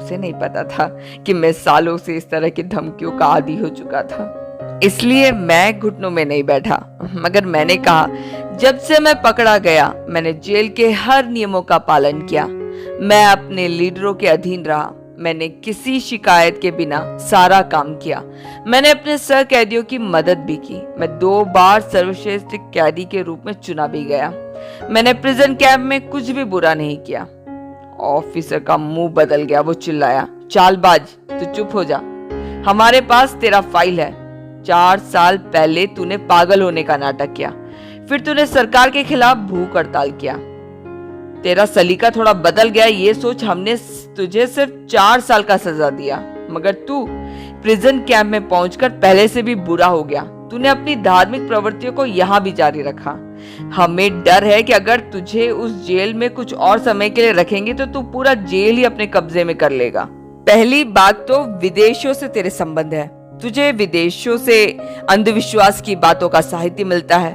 उसे नहीं पता था कि मैं सालों से इस तरह की धमकियों का आदी हो चुका था। इसलिए मैं घुटनों में नहीं बैठा, मगर मैंने कहा, जब से मैं पकड़ा गया मैंने जेल के हर नियमों का पालन किया। मैं अपने लीडरों के अधीन रहा। मैंने किसी शिकायत के बिना सारा काम किया। मैंने अपने सह कैदियों की मदद भी की। मैं 2 बार सर्वश्रेष्ठ कैदी के रूप में चुना भी गया। मैंने प्रिजन कैंप में कुछ भी बुरा नहीं किया। ऑफिसर का मुंह बदल गया। वो चिल्लाया, चालबाज, तू चुप हो जा। हमारे पास तेरा फाइल है। 4 साल पहले तूने पागल होने का नाटक किया, फिर तूने सरकार के खिलाफ भूख हड़ताल किया। तेरा सलीका थोड़ा बदल गया, ये सोच हमने तुझे सिर्फ 4 साल का सजा दिया, मगर तू प्रिजन कैंप में पहुंचकर पहले से भी बुरा हो गया। तूने अपनी धार्मिक प्रवृत्तियों को यहाँ भी जारी रखा। हमें डर है कि अगर तुझे उस जेल में कुछ और समय के लिए रखेंगे तो तू पूरा जेल ही अपने कब्जे में कर लेगा। पहली बात तो विदेशों से तेरे संबंध है। तुझे विदेशों से अंधविश्वास की बातों का साहित्य मिलता है,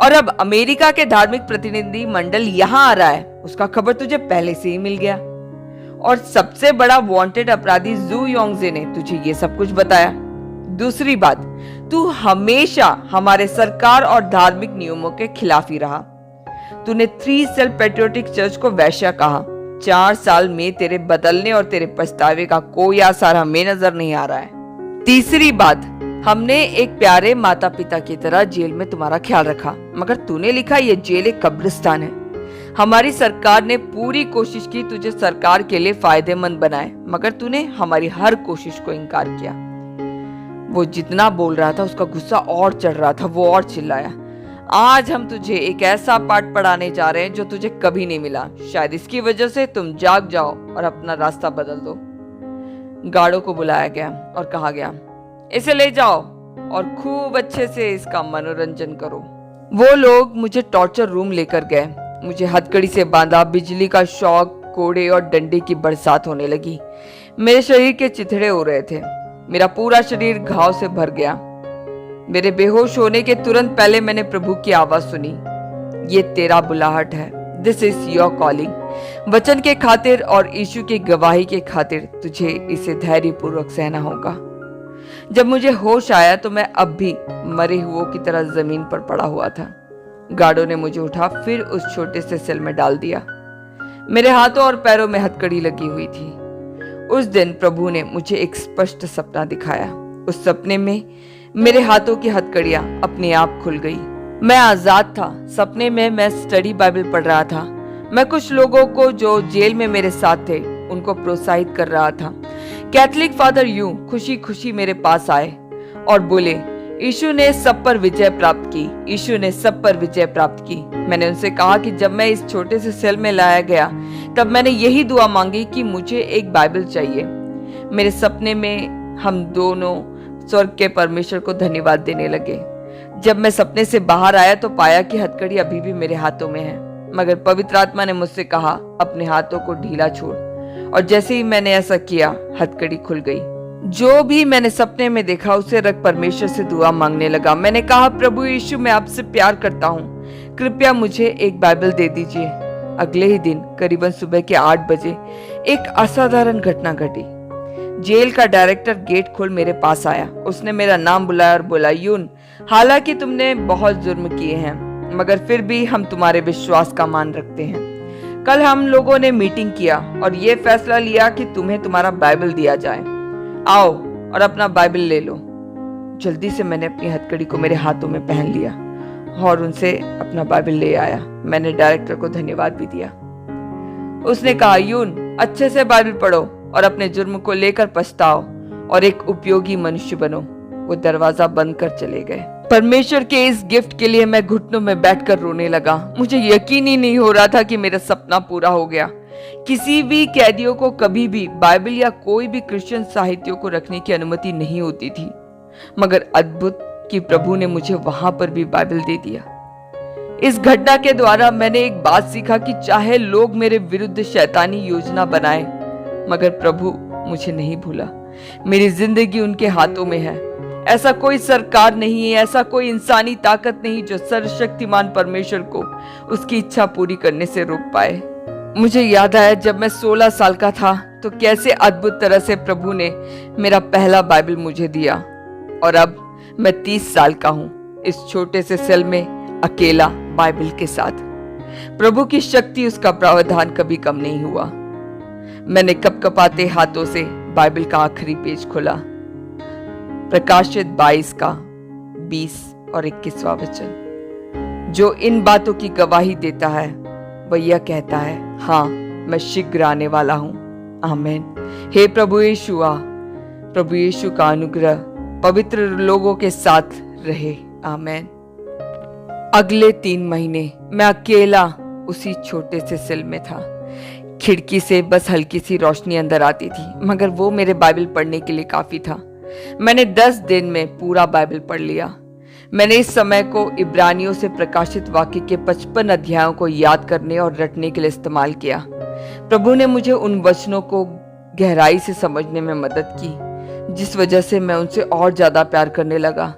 और अब अमेरिका के धार्मिक प्रतिनिधि मंडल यहाँ आ रहा है, उसका खबर तुझे पहले से ही मिल गया। और सबसे बड़ा वांटेड अपराधी जू योंगजे ने तुझे ये सब कुछ बताया। दूसरी बात, तू हमेशा हमारे सरकार और धार्मिक नियमों के खिलाफ ही रहा। तूने 3 सेल पैट्रियोटिक चर्च को वैश्या कहा। 4 साल में तेरे बदलने और तेरे पछतावे का कोई आसार हमें नजर नहीं आ रहा है। तीसरी बात, हमने एक प्यारे माता पिता की तरह जेल में तुम्हारा ख्याल रखा, मगर तूने लिखा ये जेल एक कब्रिस्तान है। हमारी सरकार ने पूरी कोशिश की तुझे सरकार के लिए फायदेमंद बनाए, मगर तूने हमारी हर कोशिश को इनकार किया। वो जितना बोल रहा था उसका गुस्सा और चढ़ रहा था। वो और चिल्लाया, आज हम तुझे एक ऐसा पाठ पढ़ाने जा रहे हैं जो तुझे कभी नहीं मिला। शायद इसकी वजह से तुम जाग जाओ और अपना रास्ता बदल दो। गार्डों को बुलाया गया और कहा गया, इसे ले जाओ और खूब अच्छे से इसका मनोरंजन करो। वो लोग मुझे टॉर्चर रूम लेकर गए। मुझे हथकड़ी से बांधा। बिजली का शॉक, कोड़े और डंडे की बरसात होने लगी। मेरे शरीर के चिथड़े हो रहे थे। मेरा पूरा शरीर घाव से भर गया। मेरे बेहोश होने के तुरंत पहले मैंने प्रभु की आवाज सुनी, ये तेरा बुलाहट है, दिस इज योर कॉलिंग। वचन के खातिर और यीशु की गवाही के खातिर तुझे इसे धैर्यपूर्वक सहना होगा। जब मुझे होश आया तो मैं अब भी मरे हुओं की तरह जमीन पर पड़ा हुआ था। गार्डों ने मुझे उठा, फिर उस छोटे से सेल में डाल दिया। मेरे हाथों और पैरों में हथकड़ी लगी हुई थी। उस दिन प्रभु ने मुझे एक स्पष्ट सपना दिखाया। उस सपने में मेरे हाथों की हथकड़ियां अपने आप खुल गई। मैं आजाद था। सपने में मैं स्टडी बाइबल पढ़ रहा था। मैं कुछ लोगों को जो जेल में मेरे साथ थे उनको प्रोत्साहित कर रहा था। कैथलिक फादर यूं खुशी खुशी मेरे पास आए और बोले, यीशु ने सब पर विजय प्राप्त की, यीशु ने सब पर विजय प्राप्त की। मैंने उनसे कहा कि जब मैं इस छोटे से सेल में लाया गया तब मैंने यही दुआ मांगी कि मुझे एक बाइबल चाहिए। मेरे सपने में हम दोनों स्वर्ग के परमेश्वर को धन्यवाद देने लगे। जब मैं सपने से बाहर आया तो पाया कि हथकड़ी अभी भी मेरे हाथों में है, मगर पवित्र आत्मा ने मुझसे कहा, अपने हाथों को ढीला छोड़। और जैसे ही मैंने ऐसा किया, हथकड़ी खुल गई। जो भी मैंने सपने में देखा उसे रख परमेश्वर से दुआ मांगने लगा। मैंने कहा, प्रभु यीशु, मैं आपसे प्यार करता हूँ, कृपया मुझे एक बाइबल दे दीजिए। अगले ही दिन करीबन सुबह के 8 बजे एक असाधारण घटना घटी। जेल का डायरेक्टर गेट खोल मेरे पास आया। उसने मेरा नाम बुलाया और बोला, यून, हालांकि तुमने बहुत जुर्म किए हैं, मगर फिर भी हम तुम्हारे विश्वास का मान रखते हैं। कल हम लोगों ने मीटिंग किया और ये फैसला लिया कि तुम्हें तुम्हारा बाइबल दिया जाए। आओ और अपना बाइबल ले लो। जल्दी से मैंने अपनी हथकड़ी को मेरे हाथों में पहन लिया और उनसे अपना बाइबल ले आया। मैंने डायरेक्टर को धन्यवाद भी दिया। उसने कहा, यून, अच्छे से बाइबल पढ़ो और अपने जुर्म को लेकर पछताओ और एक उपयोगी मनुष्य बनो। वो दरवाजा बंद कर चले गए। परमेश्वर के इस गिफ्ट के लिए मैं घुटनों में बैठकर रोने लगा। मुझे यकीन ही नहीं हो रहा था कि मेरा सपना पूरा हो गया। किसी भी कैदियों को कभी भी बाइबल या कोई भी क्रिश्चियन साहित्यों को रखने की अनुमति नहीं होती थी, मगर अद्भुत कि प्रभु ने मुझे वहां पर भी बाइबल दे दिया। इस घटना के द्वारा मैंने एक बात सीखा कि चाहे लोग मेरे विरुद्ध शैतानी योजना बनाए, मगर प्रभु मुझे नहीं भूला। मेरी जिंदगी उनके हाथों में है। ऐसा कोई सरकार नहीं है, ऐसा कोई इंसानी ताकत नहीं जो सर्वशक्तिमान परमेश्वर को उसकी इच्छा पूरी करने से रोक पाए। मुझे याद आया जब मैं 16 साल का था तो कैसे अद्भुत तरह से प्रभु ने मेरा पहला बाइबल मुझे दिया, और अब मैं 30 साल का हूं इस छोटे से सेल में अकेला बाइबल के साथ। प्रभु की शक्ति, उसका प्रावधान कभी कम नहीं हुआ। मैंने कपकपाते हाथों से बाइबल का आखिरी पेज खोला। प्रकाशित 22 का 20 और 21वां वचन जो इन बातों की गवाही देता है वह यह कहता है, हाँ मैं शीघ्र आने वाला हूं। आमीन। हे प्रभु यीशु, प्रभु यीशु का अनुग्रह पवित्र लोगों के साथ रहे। आमीन। अगले 3 महीने मैं अकेला उसी छोटे से सेल में था। खिड़की से बस हल्की सी रोशनी अंदर आती थी, मगर वो मेरे बाइबल पढ़ने के लिए काफी था। मैंने 10 दिन में पूरा बाइबल पढ़ लिया। मैंने इस समय को इब्रानियों से प्रकाशित वाक्य के 55 अध्यायों को याद करने और रटने के लिए इस्तेमाल किया। प्रभु ने मुझे उन वचनों को गहराई से समझने में मदद की, जिस वजह से मैं उनसे और ज्यादा प्यार करने लगा।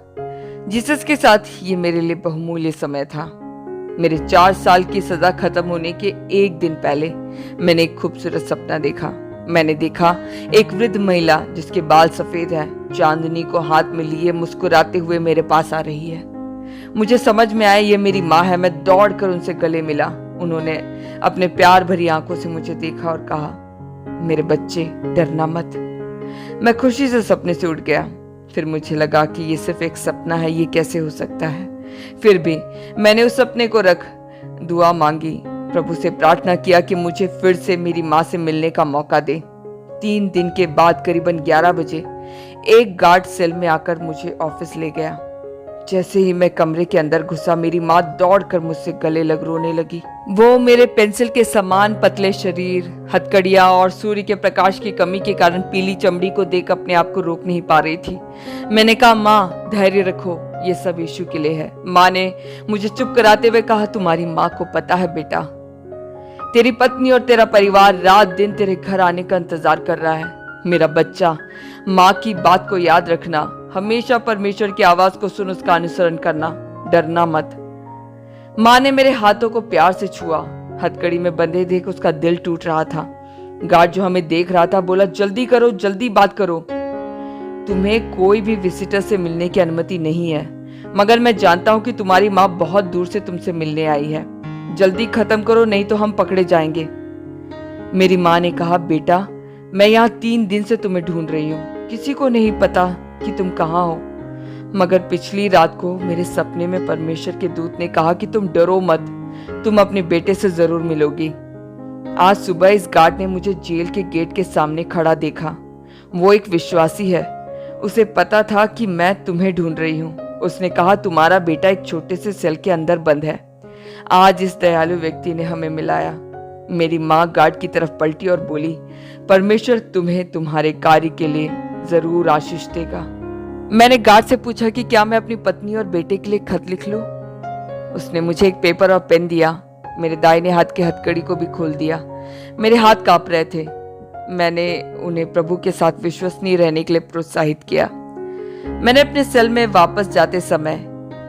जीसस के साथ ये मेरे लिए बहुमूल्य समय था। मेरे 4 साल की सजा खत्म होने के एक दिन पहले मैंने एक खूबसूरत सपना देखा। मैंने देखा एक वृद्ध महिला जिसके बाल सफेद हैं, चांदनी को हाथ में लिए मुस्कुराते हुए मेरे पास आ रही है। मुझे समझ में आया ये मेरी माँ है। मैं दौड़कर उनसे गले मिला। उन्होंने अपने प्यार भरी आंखों से मुझे देखा और कहा, मेरे बच्चे डरना मत। मैं खुशी से सपने से उठ गया। फिर मुझे लगा कि ये सिर्फ एक सपना है, ये कैसे हो सकता है। फिर भी मैंने उस सपने को रख दुआ मांगी, प्रभु से प्रार्थना किया कि मुझे फिर से मेरी माँ से मिलने का मौका दे। 3 दिन के बाद करीबन 11 बजे एक गार्ड सेल में आकर मुझे ऑफिस ले गया। जैसे ही मैं कमरे के अंदर घुसा, मेरी माँ दौड़कर मुझसे गले लग रोने लगी। वो मेरे पेंसिल के समान पतले शरीर, हथकड़ियां और सूर्य के प्रकाश की कमी के कारण पीली चमड़ी को देख अपने आप को रोक नहीं पा रही थी। मैंने कहा, माँ धैर्य रखो, ये सब यीशु के लिए है। माँ ने मुझे चुप कराते हुए कहा, तुम्हारी माँ को पता है बेटा, तेरी पत्नी और तेरा परिवार रात दिन तेरे घर आने का इंतजार कर रहा है। मेरा बच्चा, माँ की बात को याद रखना, हमेशा परमेश्वर की आवाज को सुन, उसका अनुसरण करना, डरना मत। माँ ने मेरे हाथों को प्यार से छुआ। हथकड़ी में बंधे देख उसका दिल टूट रहा था। गार्ड जो हमें देख रहा था बोला, जल्दी करो, जल्दी बात करो, तुम्हें कोई भी विजिटर से मिलने की अनुमति नहीं है, मगर मैं जानता हूं कि तुम्हारी माँ बहुत दूर से तुमसे मिलने आई है। जल्दी खत्म करो, नहीं तो हम पकड़े जाएंगे। मेरी माँ ने कहा, बेटा मैं यहाँ 3 दिन से तुम्हें ढूंढ रही हूँ, किसी को नहीं पता कि तुम कहाँ हो, मगर पिछली रात को मेरे सपने में परमेश्वर के दूत ने कहा कि तुम डरो मत, तुम अपने बेटे से जरूर मिलोगी। आज सुबह इस गार्ड ने मुझे जेल के गेट के सामने खड़ा देखा। वो एक विश्वासी है, उसे पता था कि मैं तुम्हें ढूंढ रही हूँ। उसने कहा, तुम्हारा बेटा एक छोटे से सेल के अंदर बंद है। आज इस दयालु व्यक्ति ने हमें मिलाया। मेरी माँ गार्ड की तरफ पलटी और बोली, परमेश्वर तुम्हें तुम्हारे कार्य के लिए जरूर आशीष देगा। मैंने गार्ड से पूछा कि क्या मैं अपनी पत्नी और बेटे के लिए खत लिख लूं? उसने मुझे एक पेपर और पेन दिया। मेरे दाहिने हाथ की हथकड़ी को भी खोल दिया। मेरे हाथ कांप रहे थे। मैंने उन्हें प्रभु के साथ विश्वसनीय रहने के लिए प्रोत्साहित किया। मैंने अपने सेल में वापस जाते समय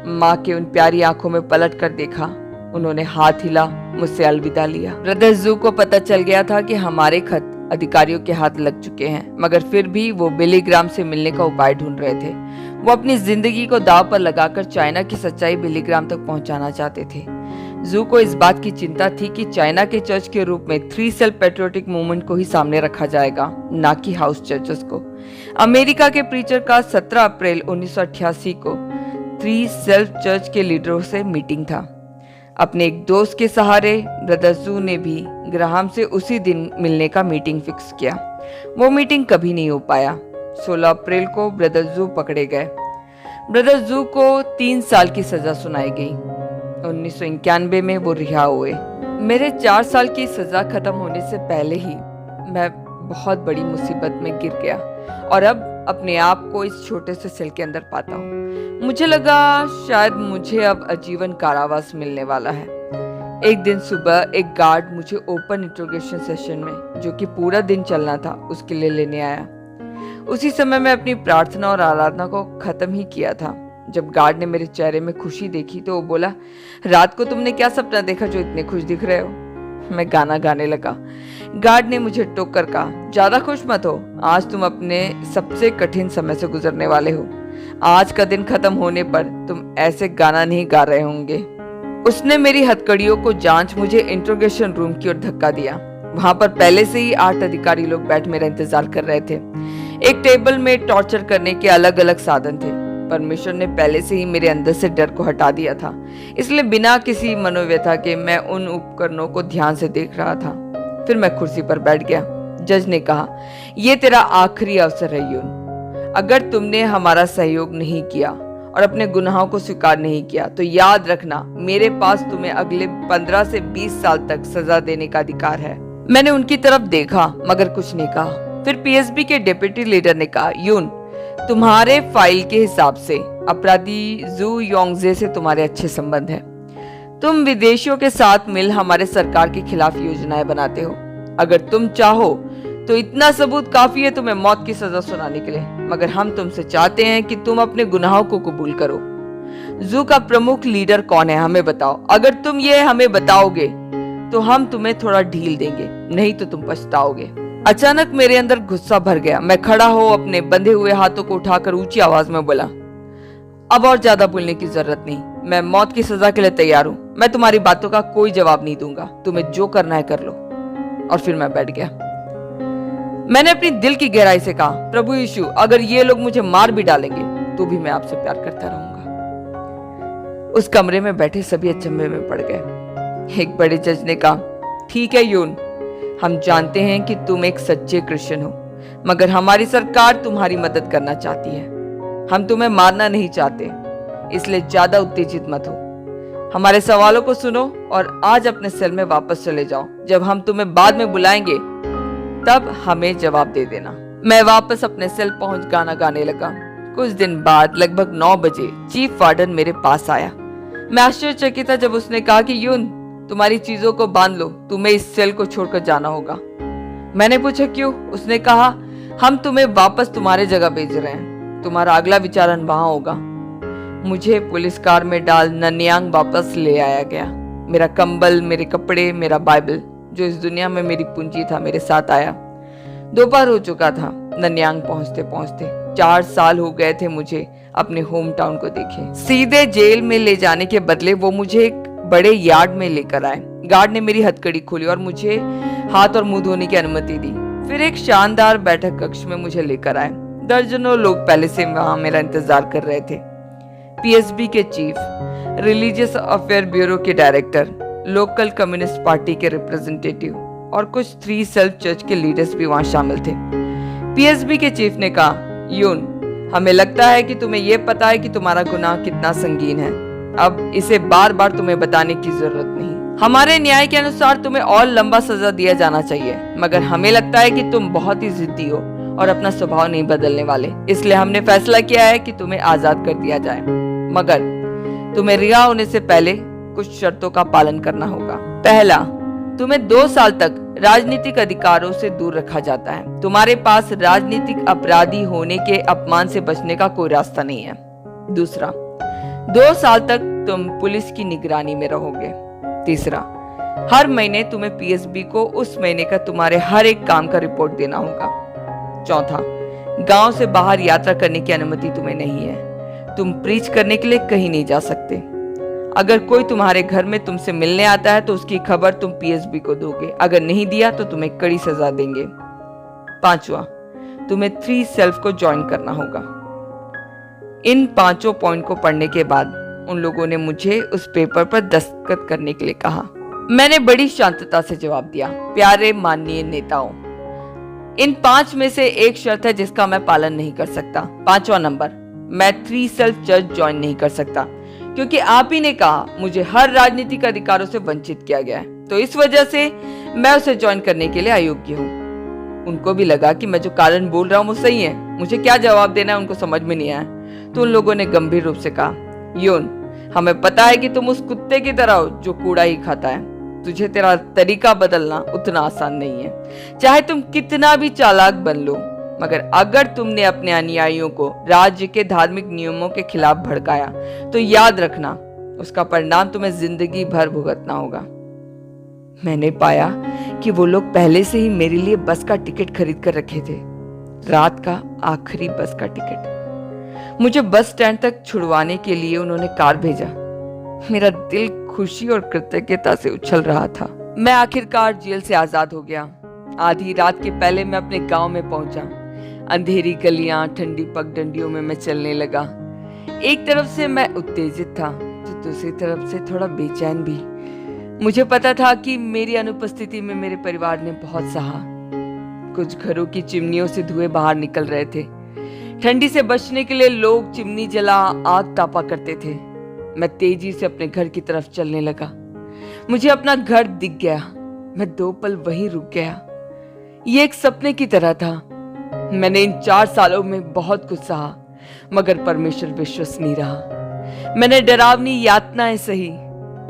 माँ के उन प्यारी आंखों में पलट कर देखा। उन्होंने हाथ हिला, मुझसे अलविदा लिया। ब्रदर जू को पता चल गया था कि हमारे खत अधिकारियों के हाथ लग चुके हैं, मगर फिर भी वो बिली ग्राम से मिलने का उपाय ढूंढ रहे थे। वो अपनी जिंदगी को दांव पर लगाकर चाइना की सच्चाई बिली ग्राम तक पहुंचाना चाहते थे। जू को इस बात की चिंता थी कि चाइना के चर्च के रूप में 3 सेल पैट्रियोटिक मूवमेंट को ही सामने रखा जाएगा, ना कि हाउस चर्चेस को। अमेरिका के प्रीचर का 17 अप्रैल 1988 को 3 सेल चर्च के लीडरों से मीटिंग था। अपने एक दोस्त के सहारे ब्रदर जू ने भी ग्राहम से उसी दिन मिलने का मीटिंग फिक्स किया। वो मीटिंग कभी नहीं हो पाया। 16 अप्रैल को ब्रदर जू पकड़े गए। ब्रदर जू को 3 साल की सजा सुनाई गई। 1991 में वो रिहा हुए। मेरे 4 साल की सजा खत्म होने से पहले ही मैं बहुत बड़ी मुसीबत में गिर गया और अब अपने आप को इस छोटे से सेल के अंदर पाता हूँ। मुझे लगा शायद मुझे अब आजीवन कारावास मिलने वाला है। एक दिन सुबह एक गार्ड मुझे ओपन इंट्रोगेशन सेशन में, जो कि पूरा दिन चलना था, उसके लिए लेने आया। उसी समय मैं अपनी प्रार्थना और आराधना को खत्म ही किया था। जब गार्ड ने मेरे चेहरे में खुशी देखी तो वो बोला, रात को तुमने क्या सपना देखा जो इतने खुश दिख रहे हो? मैं गाना गाने लगा। गार्ड ने मुझे टोक कर कहा, ज्यादा खुश मत हो, आज तुम अपने सबसे कठिन समय से गुजरने वाले हो। आज का दिन खत्म होने पर तुम ऐसे गाना नहीं गा रहे होंगे। उसने मेरी हथकड़ियों को जांच मुझे इंट्रोगेशन रूम की ओर धक्का दिया। वहां पर पहले से ही 8 अधिकारी लोग बैठ मेरा इंतजार कर रहे थे। एक टेबल में टॉर्चर करने के अलग अलग साधन थे। परमेश्वर ने पहले से ही मेरे अंदर से डर को हटा दिया था, इसलिए बिना किसी मनोव्यथा के मैं उन उपकरणों को ध्यान से देख रहा था। फिर मैं कुर्सी पर बैठ गया। जज ने कहा, यह तेरा आखिरी अवसर है यून। अगर तुमने हमारा सहयोग नहीं किया और अपने गुनाहों को स्वीकार नहीं किया तो याद रखना, मेरे पास तुम्हें अगले 15 से 20 साल तक सजा देने का अधिकार है। मैंने उनकी तरफ देखा मगर कुछ नहीं कहा। फिर पीएसबी के डिप्टी लीडर ने कहा, यून, तुम्हारे फाइल के हिसाब से अपराधी जू योंगजे से तुम्हारे अच्छे संबंध हैं। तुम विदेशियों के साथ मिल हमारे सरकार के खिलाफ योजनाएं बनाते हो। अगर तुम चाहो तो इतना सबूत काफी है तुम्हें मौत की सजा सुनाने के लिए, मगर हम तुमसे चाहते हैं कि तुम अपने गुनाहों को कबूल करो। जू का प्रमुख लीडर कौन है, हमें बताओ। अगर तुम ये हमें बताओगे तो हम तुम्हें थोड़ा ढील देंगे, नहीं तो तुम पछताओगे। अचानक मेरे अंदर गुस्सा भर गया। मैं खड़ा हो अपने बंधे हुए हाथों को उठाकर ऊंची आवाज में बोला, अब और ज्यादा बोलने की जरूरत नहीं, मैं मौत की सजा के लिए तैयार हूँ। मैं तुम्हारी बातों का कोई जवाब नहीं दूंगा, तुम्हें जो करना है कर लो। और फिर मैं बैठ गया। मैंने अपनी दिल की गहराई से कहा, प्रभु यीशु, अगर ये लोग मुझे मार भी डालेंगे तो भी मैं आपसे प्यार करता रहूंगा। उस कमरे में बैठे सभी अचंभे में पड़ गए। एक बड़े जज ने कहा, ठीक है यून, हम जानते हैं कि तुम एक सच्चे क्रिश्चियन हो, मगर हमारी सरकार तुम्हारी मदद करना चाहती है। हम तुम्हें मारना नहीं चाहते, इसलिए ज्यादा उत्तेजित मत हो। हमारे सवालों को सुनो और आज अपने सेल में वापस चले जाओ। जब हम तुम्हें बाद में बुलाएंगे तब हमें जवाब दे देना। मैं वापस अपने सेल पहुंच गाना गाने लगा। कुछ दिन बाद लगभग 9 बजे चीफ वार्डन मेरे पास आया। मैं आश्चर्यचकित था जब उसने कहा कि यून, तुम्हारी चीजों को बांध लो, तुम्हें इस सेल को छोड़कर जाना होगा। मैंने पूछा क्यों? उसने कहा, हम तुम्हें वापस तुम्हारे जगह भेज रहे हैं, तुम्हारा अगला विचारण वहां होगा। मुझे पुलिस कार में डाल नन्यांग वापस ले आया गया। मेरा कंबल, मेरे कपड़े, मेरा बाइबल, जो इस दुनिया में मेरी पूंजी था, मेरे साथ आया। दोपहर हो चुका था। नन्यांग पहुंचते पहुंचते 4 साल हो गए थे मुझे अपने होम टाउन को देखे। सीधे जेल में ले जाने के बदले वो मुझे एक बड़े यार्ड में लेकर आए। गार्ड ने मेरी हथकड़ी खोली और मुझे हाथ और मुंह धोने की अनुमति दी। फिर एक शानदार बैठक कक्ष में मुझे लेकर आए। दर्जनों लोग पहले से वहां मेरा इंतजार कर रहे थे। पीएसबी के चीफ, रिलीजियस अफेयर ब्यूरो के डायरेक्टर, लोकल कम्युनिस्ट पार्टी के रिप्रेजेंटेटिव और कुछ 3 सेल्फ चर्च के लीडर्स भी वहां शामिल थे। पीएसबी के चीफ ने कहा, यून, हमें लगता है कि तुम्हें यह पता है कि तुम्हारा गुनाह कितना संगीन है। अब इसे बार बार तुम्हें बताने की जरूरत नहीं। हमारे न्याय के अनुसार तुम्हें और लंबा सजा दिया जाना चाहिए, मगर हमें लगता है कि तुम बहुत ही जिद्दी हो और अपना स्वभाव नहीं बदलने वाले, इसलिए हमने फैसला किया है कि तुम्हें आजाद कर दिया जाए, मगर तुम्हें रिहा होने से पहले कुछ शर्तों का पालन करना होगा। पहला, तुम्हें 2 साल तक राजनीतिक अधिकारों से दूर रखा जाता है। तुम्हारे पास राजनीतिक अपराधी होने के अपमान से बचने का कोई रास्ता नहीं है। दूसरा, 2 साल तक तुम पुलिस की निगरानी में रहोगे। तीसरा, हर महीने तुम्हें पीएसबी को उस महीने का तुम्हारे हर एक काम का रिपोर्ट देना होगा। चौथा, गांव से बाहर यात्रा करने की अनुमति तुम्हें नहीं है। तुम प्रीच करने के लिए कहीं नहीं जा सकते। अगर कोई तुम्हारे घर में तुमसे मिलने आता है तो उसकी खबर तुम पीएसबी को दोगे। अगर नहीं दिया तो तुम्हें कड़ी सजा देंगे। पांचवा, तुम्हें 3 सेल्फ को ज्वाइन करना होगा। इन 5 पॉइंट को पढ़ने के बाद उन लोगों ने मुझे उस पेपर पर दस्तखत करने के लिए कहा। मैंने बड़ी शांतता से जवाब दिया, प्यारे माननीय नेताओं, इन 5 में से एक शर्त है जिसका मैं पालन नहीं कर सकता। 5वां नंबर, मैं 3 सेल्फ चर्च ज्वाइन नहीं कर सकता क्योंकि आप ही ने कहा मुझे हर राजनीतिक अधिकारों से वंचित किया गया है, तो इस वजह से मैं उसे ज्वाइन करने के लिए अयोग्य हूँ। उनको भी लगा कि मैं जो कारण बोल रहा हूँ वो सही है। मुझे क्या जवाब देना है उनको समझ में नहीं आया, तो उन लोगों ने गंभीर रूप से कहा, यून, हमें पता है कि तुम उस कुत्ते की तरह हो जो कूड़ा ही खाता है। तुझे तेरा तरीका बदलना उतना आसान नहीं है, चाहे तुम कितना भी चालाक बन लो, मगर अगर तुमने अपने अनुयायियों को राज्य के धार्मिक नियमों के खिलाफ भड़काया तो याद रखना उसका परिणाम तुम्हें जिंदगी भर भुगतना होगा। मैंने पाया कि वो लोग पहले से ही मेरे लिए बस का टिकट खरीद कर रखे थे, रात का आखिरी बस का टिकट। मुझे बस स्टैंड तक छुड़वाने के लिए उन्होंने कार भेजा। मेरा दिल खुशी और कृतज्ञता से उछल रहा था। मैं आखिरकार जेल से आजाद हो गया। आधी रात के पहले मैं अपने गांव में पहुंचा। अंधेरी गलियां, ठंडी पगडंडियों में मैं चलने लगा। एक तरफ से मैं उत्तेजित था तो दूसरी तरफ से थोड़ा बेचैन भी। मुझे पता था कि मेरी अनुपस्थिति में मेरे परिवार ने बहुत सहा। कुछ घरों की चिमनियों से धुएं बाहर निकल रहे थे। ठंडी से बचने के लिए लोग चिमनी जला आग तापा करते थे। मैं तेजी से अपने घर की तरफ चलने लगा। मुझे अपना घर दिख गया। मैं 2 पल वहीं रुक गया। ये एक सपने की तरह था। मैंने इन 4 सालों में बहुत कुछ सहा, मगर परमेश्वर विश्वसनीय रहा। मैंने डरावनी यातनाएं सही,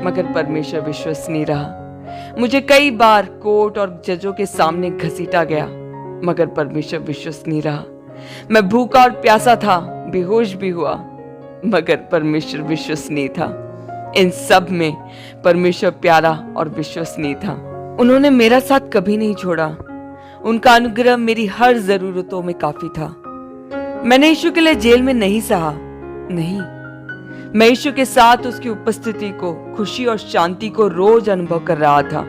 मगर परमेश्वर विश्वसनीय रहा। मुझे कई बार कोर्ट और जजों के सामने घसीटा गया, मगर परमेश्वर विश्वसनीय रहा। मैं भूखा और प्यासा था, बेहोश भी हुआ, मगर परमेश्वर विश्वसनीय था। इन सब में परमेश्वर प्यारा और विश्वसनीय था। उन्होंने मेरा साथ कभी नहीं छोड़ा। उनका अनुग्रह मेरी हर जरूरतों में काफी था। मैंने यीशु के लिए जेल में नहीं सहा, नहीं, मैं यीशु के साथ उसकी उपस्थिति को, खुशी और शांति को रोज अनुभव कर रहा था।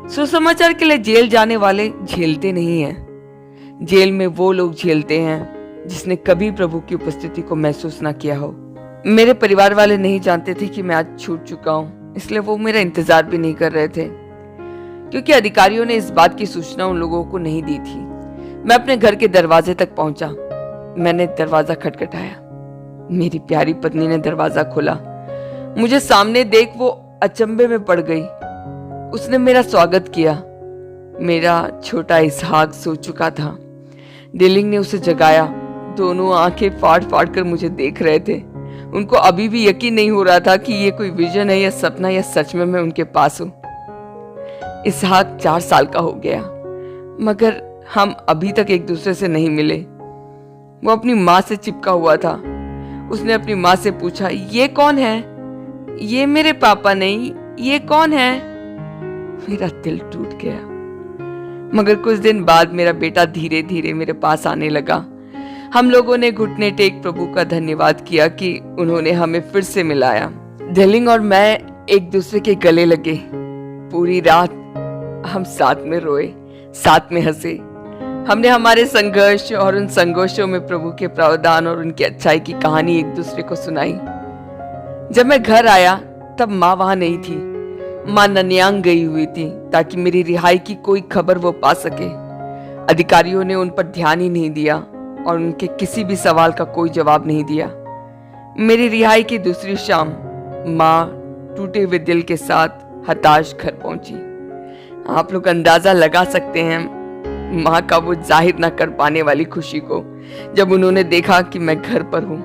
सुसमाचार के लिए जेल जाने वाले झेलते नहीं हैं। जेल में वो लोग झेलते हैं जिसने कभी प्रभु की उपस्थिति को महसूस ना किया हो। मेरे परिवार वाले नहीं जानते थे कि मैं आज छूट चुका हूं, इसलिए वो मेरा इंतजार भी नहीं कर रहे थे, क्योंकि अधिकारियों ने इस बात की सूचना उन लोगों को नहीं दी थी। मैं अपने घर के दरवाजे तक पहुंचा। मैंने दरवाजा खटखटाया। मेरी प्यारी पत्नी ने दरवाजा खोला। मुझे सामने देख वो अचंभे में पड़ गई। उसने मेरा स्वागत किया। मेरा छोटा इसहाक सो चुका था। डेलिंग ने उसे जगाया। दोनों आंखें फाड़ फाड़ कर मुझे देख रहे थे। उनको अभी भी यकीन नहीं हो रहा था कि ये कोई विजन है या सपना, या सच में मैं उनके पास हूं। इसहाक 4 साल का हो गया, मगर हम अभी तक एक दूसरे से नहीं मिले। वो अपनी माँ से चिपका हुआ था। उसने अपनी माँ से पूछा, ये कौन है? ये मेरे पापा नहीं, ये कौन है? मेरा दिल टूट गया। मगर कुछ दिन बाद मेरा बेटा धीरे धीरे मेरे पास आने लगा। हम लोगों ने घुटने टेक प्रभु का धन्यवाद किया कि उन्होंने हमें फिर से मिलाया। डेलिंग और मैं एक दूसरे के गले लगे। पूरी रात हम साथ में रोए, साथ में हंसे। हमने हमारे संघर्ष और उन संघर्षों में प्रभु के प्रावधान और उनकी अच्छाई की कहानी एक दूसरे को सुनाई। जब मैं घर आया तब माँ वहां नहीं थी। माँ ननियांग गई हुई थी ताकि मेरी रिहाई की कोई खबर वो पा सके। अधिकारियों ने उन पर ध्यान ही नहीं दिया और उनके किसी भी सवाल का कोई जवाब नहीं दिया। मेरी रिहाई की दूसरी शाम माँ टूटे हुए दिल के साथ हताश घर पहुंची। आप लोग अंदाजा लगा सकते हैं माँ का वो जाहिर न कर पाने वाली खुशी को, जब उन्होंने देखा कि मैं घर पर हूं।